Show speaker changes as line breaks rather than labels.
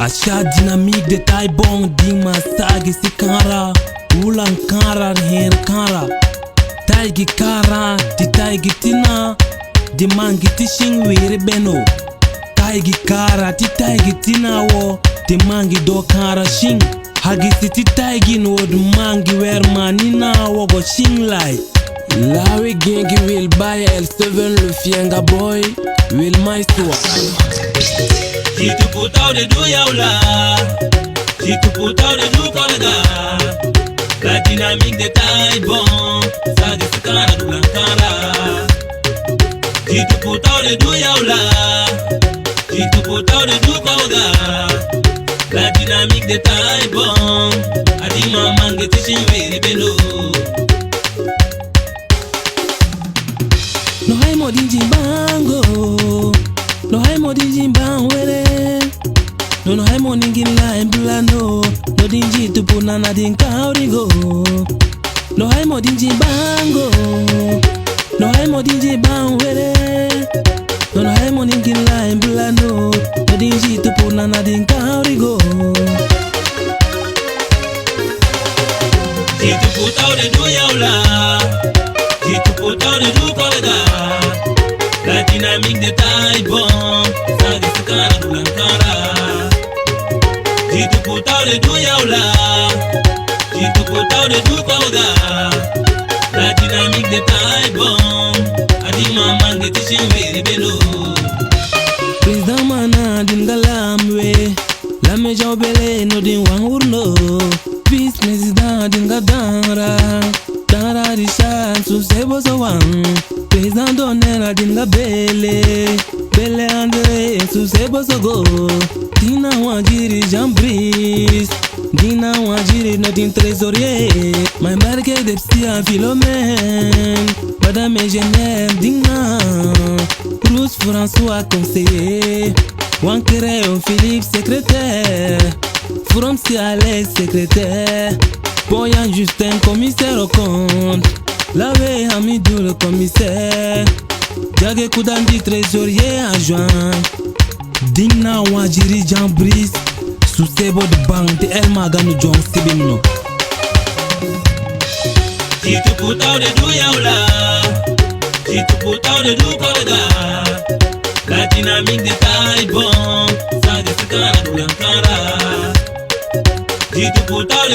Achat dynamique de taille bon ding masagi si kanra ulan kanra her kanra taigi kara di taigi tina di mangi ti shing wiri beno taigi kara ti taigi tina wo di mangi do kara shing hagi si ti taigi no di mangi wer manina wo go shing lai lawi gengi will buy L7 le fienga boy will maestro.
Si tu puta de do yaula, si tu puta de do kolega, la dynamique de taille bon, ça de cara du blancara. Si tu puta de do yaula, si tu puta de do kolega, la dynamique de taille bon, adi maman que tu chiviri beno.
No hay modinji bango, no hay modinji bangwele. No hay moningin la emblano, no dinji tu punana din kaurigo. No hay modinji bango, no hay modinji bangwele. No hay moningin la emblano, no dinji tu punana din kaurigo.
Si tu puta de do yaula, si tu puta de do kolega, la dynamique de taille bon, ça de cara du blancara. Si tu puta de do yaula, si tu puta de do kolega, la dynamique de taille bon, adi maman que tu chiviri beno.
Président mana din galamwe, la me jobele no din wangurno. Vice président din gadara, dara di chansu sebo so wang. Président donera din gabele, bele andre su sebo so go. Dina wajiri jambris, dina wajiri no din trésorier. My marque de psy a Philomène, madame ingénieur dina. Bruce François conseiller, Wankere Philippe secrétaire, From si Alex secrétaire, Boyan Justin commissaire au compte, Lavé Hamidou le commissaire, Diage Koudandi trésorier adjoint, Dina Wajiri Jambris, sous sebo de banque de El Magano John Sibimno.
Si tu puta de do yaula, si tu puta de do kolega, la dynamique de taille bon, ça de cara du blancara. Si tu puta